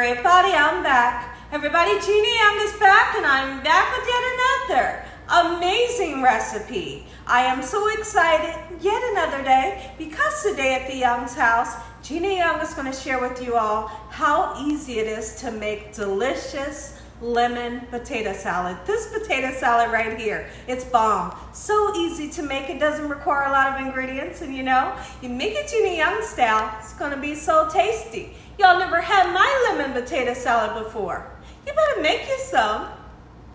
Everybody, I'm back. Everybody, Gina Young is back, and I'm back with yet another amazing recipe. I am so excited, yet another day, because today at the Young's house, Gina Young is going to share with you all how easy it is to make delicious lemon potato salad. This potato salad right here, it's bomb. So easy to make. It doesn't require a lot of ingredients, and you make it Gina Young style, it's going to be so tasty. Y'all never had my lemon potato salad before. You better make you some.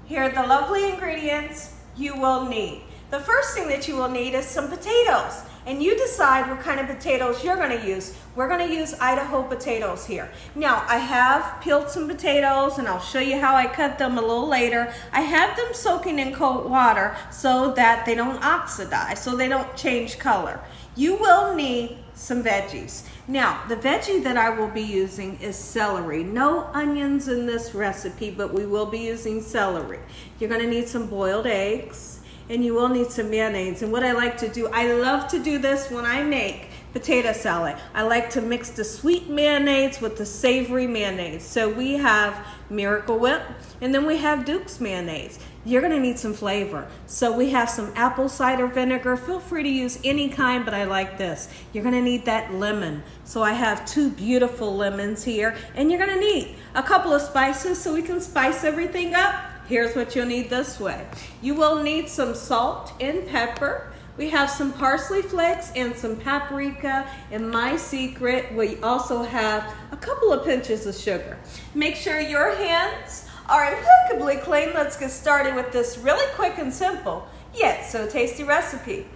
Here are the lovely ingredients you will need. The first thing that you will need is some potatoes, and you decide what kind of potatoes you're going to use. We're going to use Idaho potatoes here. Now, I have peeled some potatoes, and I'll show you how I cut them a little later. I have them soaking in cold water so that they don't oxidize, so they don't change color. You will need some veggies. Now, the veggie that I will be using is celery. No onions in this recipe, but we will be using celery. You're going to need some boiled eggs, and you will need some mayonnaise. And what I like to do, I love to do this when I make potato salad. I like to mix the sweet mayonnaise with the savory mayonnaise. So we have Miracle Whip, and then we have Duke's mayonnaise. You're gonna need some flavor. So we have some apple cider vinegar. Feel free to use any kind, but I like this. You're gonna need that lemon. So I have 2 beautiful lemons here, and you're gonna need a couple of spices so we can spice everything up. Here's what you'll need this way. You will need some salt and pepper. We have some parsley flakes and some paprika, and my secret, we also have a couple of pinches of sugar. Make sure your hands are impeccably clean. Let's get started with this really quick and simple, yet so tasty recipe.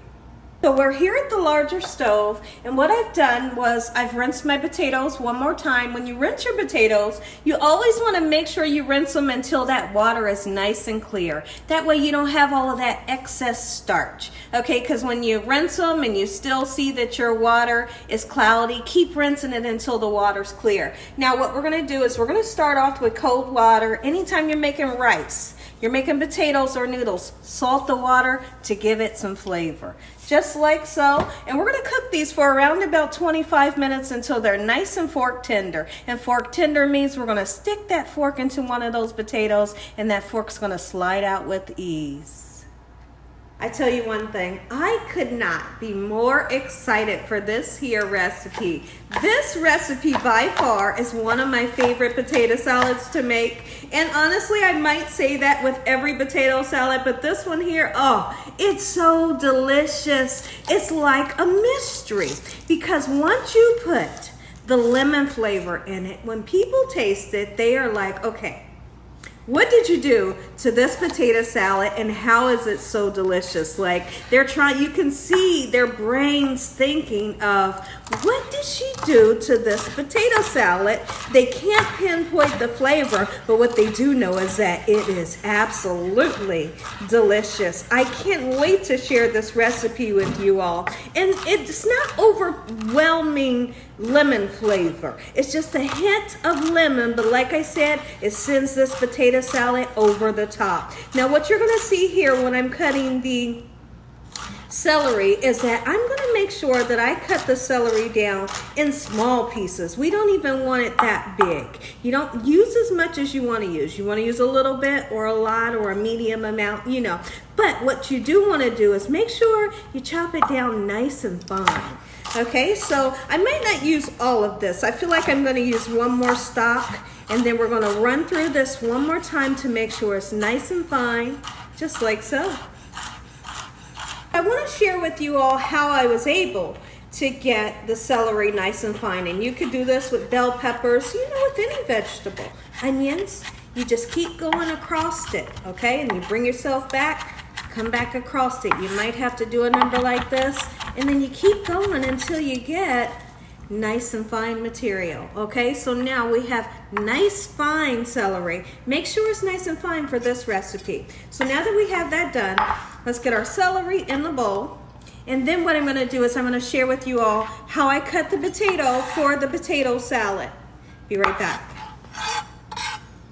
So we're here at the larger stove, and what I've done was I've rinsed my potatoes one more time. When you rinse your potatoes, you always want to make sure you rinse them until that water is nice and clear. That way you don't have all of that excess starch, okay? Because when you rinse them and you still see that your water is cloudy, keep rinsing it until the water's clear. Now what we're going to do is we're going to start off with cold water. Anytime you're making rice, you're making potatoes or noodles, salt the water to give it some flavor. Just like so. And we're going to cook these for around about 25 minutes until they're nice and fork tender. And fork tender means we're going to stick that fork into one of those potatoes, and that fork's going to slide out with ease. I tell you one thing, I could not be more excited for this here recipe. This recipe by far is one of my favorite potato salads to make. And honestly, I might say that with every potato salad, but this one here, oh, it's so delicious. It's like a mystery, because once you put the lemon flavor in it, when people taste it, they are like, okay, what did you do to this potato salad, and how is it so delicious? Like, they're trying, you can see their brains thinking of, what did she do to this potato salad? They can't pinpoint the flavor, but what they do know is that it is absolutely delicious. I can't wait to share this recipe with you all. And it's not overwhelming lemon flavor. It's just a hint of lemon, but like I said, it sends this potato salad over the top. Now what you're going to see here when I'm cutting the celery is that I'm going to make sure that I cut the celery down in small pieces. We don't even want it that big. You don't use as much as you want to use. You want to use a little bit or a lot or a medium amount, But what you do want to do is make sure you chop it down nice and fine. Okay, so I might not use all of this. I feel like I'm going to use one more stock, and then we're going to run through this one more time to make sure it's nice and fine, just like so. I want to share with you all how I was able to get the celery nice and fine, and you could do this with bell peppers, with any vegetable. Onions, you just keep going across it, okay, and you bring yourself back. Come back across it. You might have to do a number like this, and then you keep going until you get nice and fine material. Okay, so now we have nice fine celery. Make sure it's nice and fine for this recipe. So now that we have that done, let's get our celery in the bowl. And then what I'm going to do is I'm going to share with you all how I cut the potato for the potato salad. Be right back.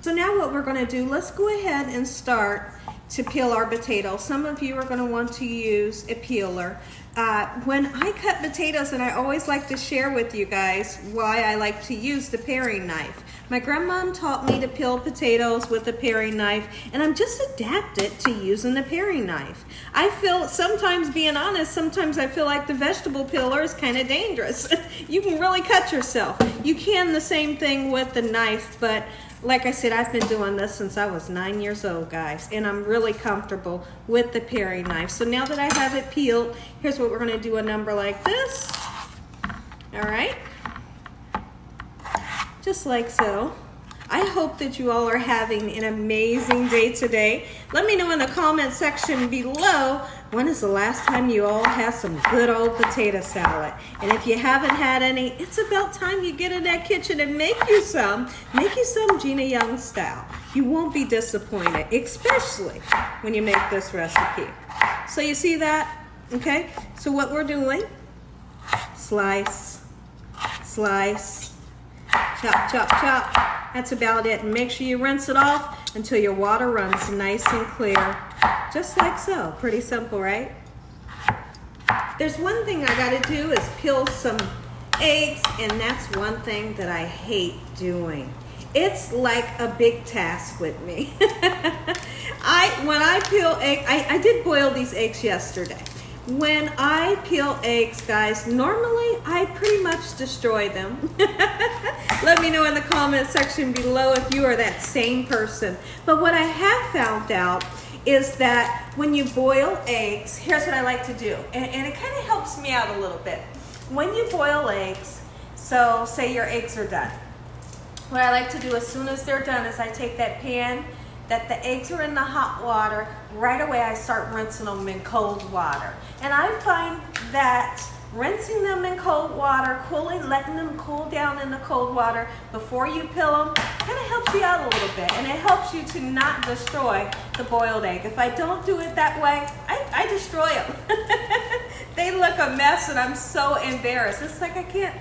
So now what we're going to do, let's go ahead and start to peel our potatoes. Some of you are going to want to use a peeler. When I cut potatoes, and I always like to share with you guys why I like to use the paring knife. My grandmom taught me to peel potatoes with a paring knife, and I'm just adapted to using the paring knife. I feel, sometimes being honest, sometimes I feel like the vegetable peeler is kind of dangerous. You can really cut yourself. You can the same thing with the knife, but like I said, I've been doing this since I was 9 years old, guys, and I'm really comfortable with the paring knife. So now that I have it peeled, here's what we're going to do: a number like this. All right. Just like so. I hope that you all are having an amazing day today. Let me know in the comment section below, when is the last time you all had some good old potato salad? And if you haven't had any, it's about time you get in that kitchen and make you some. Make you some Gina Young Style. You won't be disappointed, especially when you make this recipe. So you see that? Okay, so what we're doing, slice, slice, chop, chop, chop. That's about it. And make sure you rinse it off until your water runs nice and clear. Just like so. Pretty simple, right? There's one thing I got to do is peel some eggs, and that's one thing that I hate doing. It's like a big task with me. When I peel eggs, I did boil these eggs yesterday. When I peel eggs, guys, normally I pretty much destroy them. Let me know in the comment section below if you are that same person. But what I have found out is that when you boil eggs, here's what I like to do. And it kind of helps me out a little bit. When you boil eggs, so say your eggs are done. What I like to do as soon as they're done is I take that pan that the eggs are in the hot water, right away I start rinsing them in cold water. And I find that rinsing them in cold water, letting them cool down in the cold water before you peel them, kind of helps you out a little bit, and it helps you to not destroy the boiled egg. If I don't do it that way, I destroy them. They look a mess, and I'm so embarrassed. It's like I can't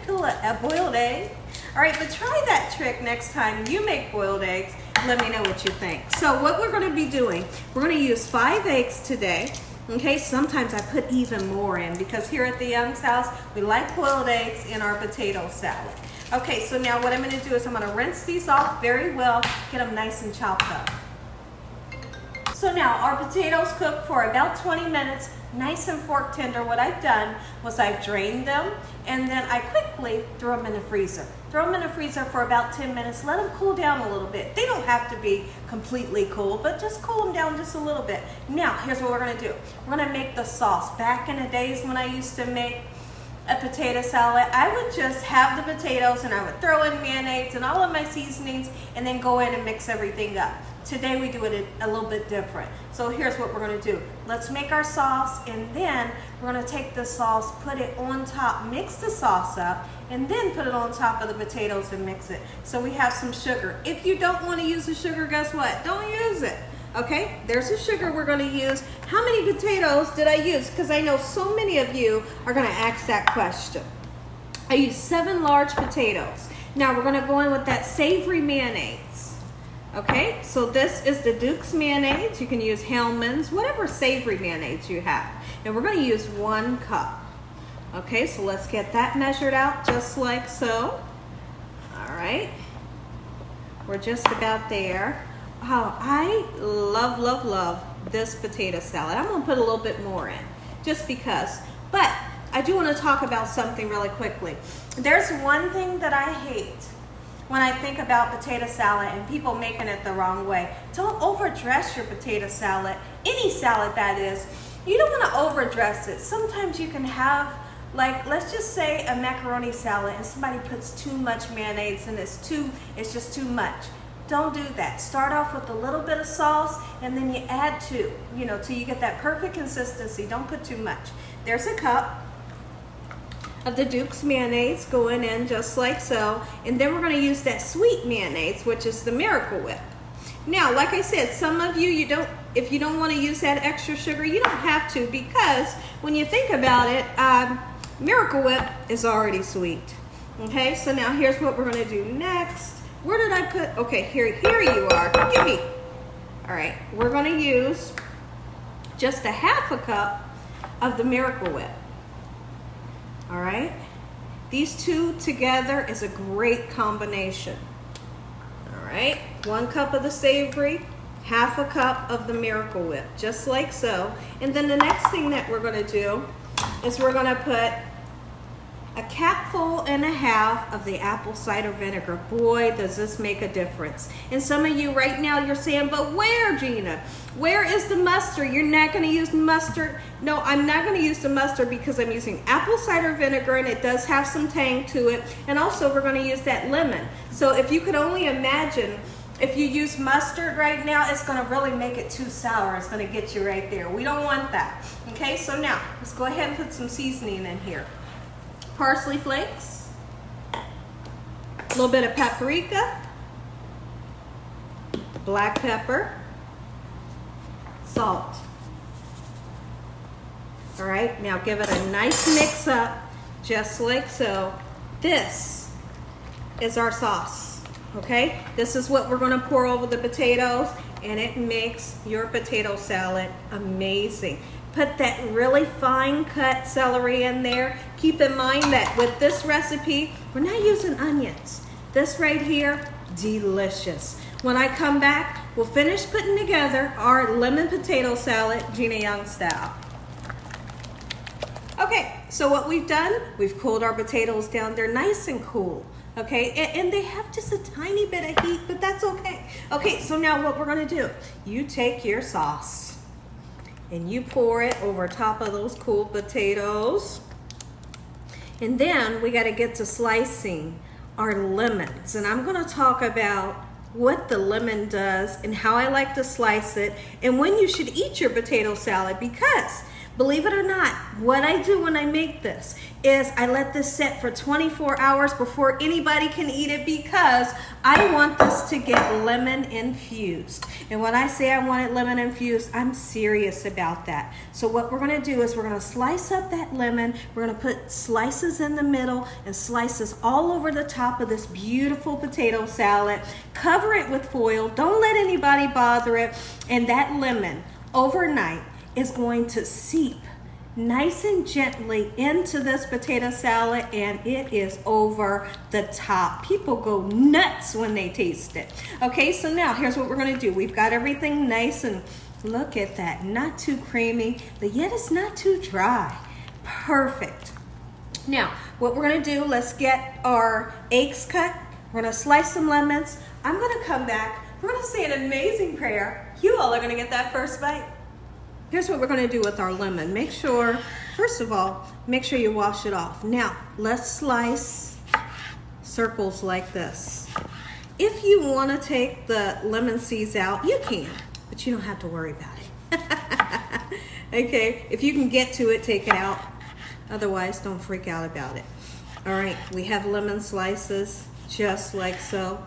peel a boiled egg. All right, but try that trick next time you make boiled eggs. Let me know what you think. So what we're going to be doing, we're going to use 5 eggs today. Okay, sometimes I put even more in because here at the Young's house, we like boiled eggs in our potato salad. Okay, so now what I'm going to do is I'm going to rinse these off very well, get them nice and chopped up. So now our potatoes cook for about 20 minutes, nice and fork tender. What I've done was I've drained them, and then I quickly threw them in the freezer. Throw them in the freezer for about 10 minutes. Let them cool down a little bit. They don't have to be completely cool, but just cool them down just a little bit. Now, here's what we're going to do. We're going to make the sauce. Back in the days when I used to make a potato salad, I would just have the potatoes and I would throw in mayonnaise and all of my seasonings and then go in and mix everything up. Today we do it a little bit different. So here's what we're going to do. Let's make our sauce, and then we're going to take the sauce, put it on top, mix the sauce up, and then put it on top of the potatoes and mix it. So we have some sugar. If you don't want to use the sugar, guess what? Don't use it. Okay, there's the sugar we're going to use. How many potatoes did I use? Because I know so many of you are going to ask that question. I used 7 large potatoes. Now we're going to go in with that savory mayonnaise. Okay, so this is the Duke's mayonnaise. You can use Hellman's, whatever savory mayonnaise you have. And we're going to use 1 cup. Okay, so let's get that measured out just like so. All right, we're just about there. Oh, I love, love, love this potato salad. I'm going to put a little bit more in just because. But I do want to talk about something really quickly. There's one thing that I hate when I think about potato salad and people making it the wrong way. Don't overdress your potato salad. Any salad, that is. You don't want to overdress it. Sometimes you can have, like, let's just say a macaroni salad and somebody puts too much mayonnaise and it's just too much. Don't do that. Start off with a little bit of sauce and then you add till you get that perfect consistency. Don't put too much. There's a cup of the Duke's mayonnaise going in just like so, and then we're going to use that sweet mayonnaise, which is the Miracle Whip. Now, like I said, some of you, if you don't want to use that extra sugar, you don't have to, because when you think about it, Miracle Whip is already sweet. Okay, so now here's what we're going to do next. Where did I put? Okay, here you are. All right, we're gonna use just a half a cup of the Miracle Whip. All right, these two together is a great combination. All right, 1 cup of the savory, half a cup of the Miracle Whip, just like so. And then the next thing that we're gonna do is we're gonna put a capful and a half of the apple cider vinegar. Boy, does this make a difference. And some of you right now, you're saying, but where, Gina? Where is the mustard? You're not gonna use mustard? No, I'm not gonna use the mustard because I'm using apple cider vinegar and it does have some tang to it. And also we're gonna use that lemon. So if you could only imagine, if you use mustard right now, it's gonna really make it too sour. It's gonna get you right there. We don't want that. Okay, so now let's go ahead and put some seasoning in here. Parsley flakes, a little bit of paprika, black pepper, salt. All right, now give it a nice mix up, just like so. This is our sauce, okay? This is what we're gonna pour over the potatoes, and it makes your potato salad amazing. Put that really fine cut celery in there. Keep in mind that with this recipe, we're not using onions. This right here, delicious. When I come back, we'll finish putting together our lemon potato salad, Gina Young Style. Okay, so what we've done, we've cooled our potatoes down. They're nice and cool, okay? And they have just a tiny bit of heat, but that's okay. Okay, so now what we're gonna do, you take your sauce and you pour it over top of those cool potatoes. And then we gotta get to slicing our lemons. And I'm gonna talk about what the lemon does and how I like to slice it and when you should eat your potato salad, because believe it or not, what I do when I make this is I let this sit for 24 hours before anybody can eat it, because I want this to get lemon infused. And when I say I want it lemon infused, I'm serious about that. So what we're gonna do is we're gonna slice up that lemon. We're gonna put slices in the middle and slices all over the top of this beautiful potato salad. Cover it with foil. Don't let anybody bother it. And that lemon overnight is going to seep nice and gently into this potato salad, and it is over the top. People go nuts when they taste it. Okay, so now here's what we're gonna do. We've got everything nice and look at that, not too creamy, but yet it's not too dry. Perfect. Now, what we're gonna do, let's get our eggs cut. We're gonna slice some lemons. I'm gonna come back. We're gonna say an amazing prayer. You all are gonna get that first bite. Here's what we're gonna do with our lemon. Make sure, first of all, make sure you wash it off. Now, let's slice circles like this. If you wanna take the lemon seeds out, you can, but you don't have to worry about it. Okay, if you can get to it, take it out. Otherwise, don't freak out about it. All right, we have lemon slices, just like so.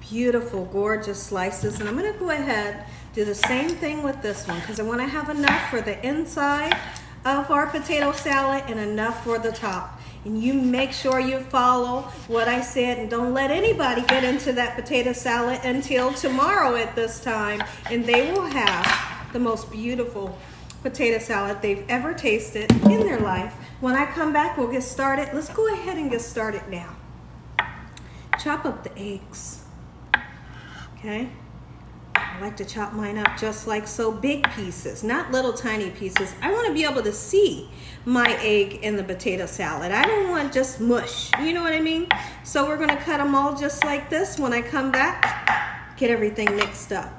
Beautiful, gorgeous slices. And I'm gonna go ahead, do the same thing with this one, because I want to have enough for the inside of our potato salad and enough for the top. And you make sure you follow what I said, and don't let anybody get into that potato salad until tomorrow at this time, and they will have the most beautiful potato salad they've ever tasted in their life. When I come back, we'll get started. Let's go ahead and get started now. Chop up the eggs, okay? I like to chop mine up just like so, big pieces, not little tiny pieces. I want to be able to see my egg in the potato salad. I don't want just mush, you know what I mean? So we're going to cut them all just like this. When I come back, get everything mixed up.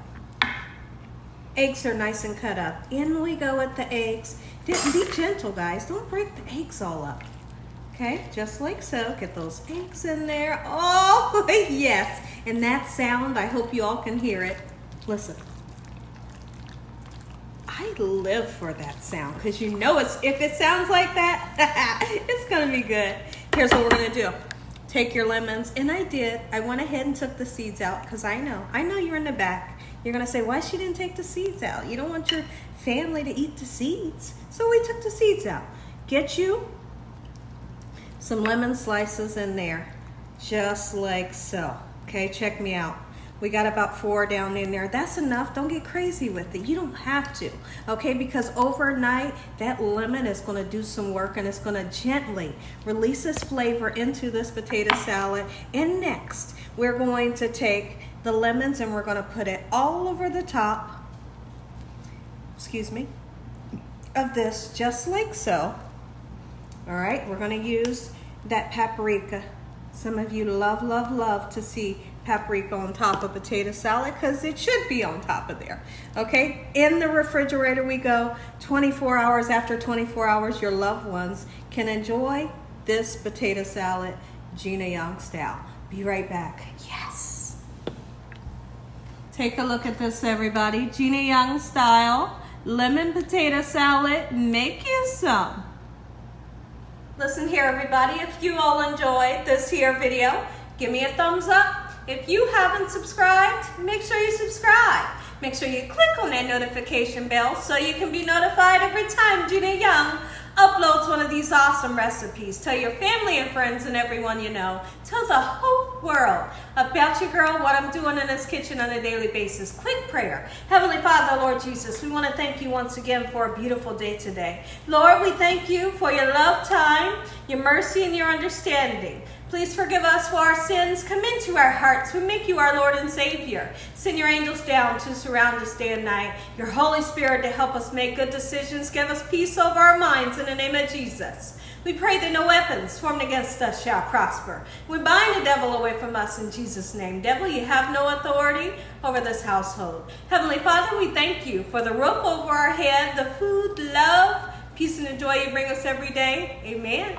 Eggs are nice and cut up. In we go with the eggs. Be gentle, guys. Don't break the eggs all up. Okay, just like so. Get those eggs in there. Oh, yes. And that sound, I hope you all can hear it. Listen, I live for that sound, because you know if it sounds like that, it's gonna be good. Here's what we're gonna do. Take your lemons, and I went ahead and took the seeds out, because I know you're in the back. You're gonna say, why she didn't take the seeds out? You don't want your family to eat the seeds. So we took the seeds out. Get you some lemon slices in there, just like so. Okay, check me out. We got about 4 down in there. That's enough. Don't get crazy with it. You don't have to, okay? Because overnight, that lemon is going to do some work, and it's going to gently release its flavor into this potato salad. And next, we're going to take the lemons and we're going to put it all over the top, excuse me, of this, just like so. All right, we're going to use that paprika. Some of you love, love, love to see paprika on top of potato salad because it should be on top of there. Okay, in the refrigerator we go. 24 hours. After 24 hours, your loved ones can enjoy this potato salad, Gina Young Style. Be right back. Yes. Take a look at this, everybody. Gina Young Style, lemon potato salad. Make you some. Listen here, everybody. If you all enjoyed this here video, give me a thumbs up. If you haven't subscribed, make sure you subscribe. Make sure you click on that notification bell so you can be notified every time Gina Young uploads one of these awesome recipes. Tell your family and friends and everyone you know. Tell the whole world about your girl, what I'm doing in this kitchen on a daily basis. Quick prayer. Heavenly Father, Lord Jesus, we want to thank you once again for a beautiful day today. Lord, we thank you for your love time, your mercy, and your understanding. Please forgive us for our sins. Come into our hearts. We make you our Lord and Savior. Send your angels down to surround us day and night. Your Holy Spirit to help us make good decisions. Give us peace over our minds in the name of Jesus. We pray that no weapons formed against us shall prosper. We bind the devil away from us in Jesus' name. Devil, you have no authority over this household. Heavenly Father, we thank you for the roof over our head, the food, love, peace, and the joy you bring us every day. Amen.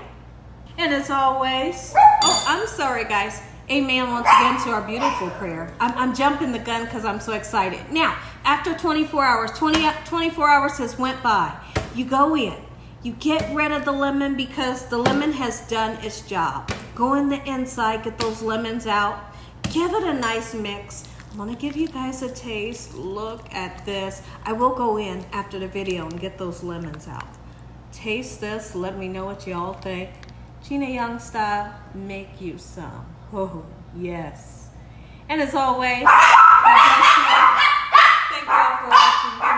And as always, oh, I'm sorry, guys. Amen once again to our beautiful prayer. I'm jumping the gun because I'm so excited. Now, after 24 hours, 24 hours has went by. You go in. You get rid of the lemon because the lemon has done its job. Go in the inside, get those lemons out. Give it a nice mix. I'm going to give you guys a taste. Look at this. I will go in after the video and get those lemons out. Taste this. Let me know what you all think. Gina Young Style, make you some. Oh, yes. And as always, God bless you. Thank you all for watching.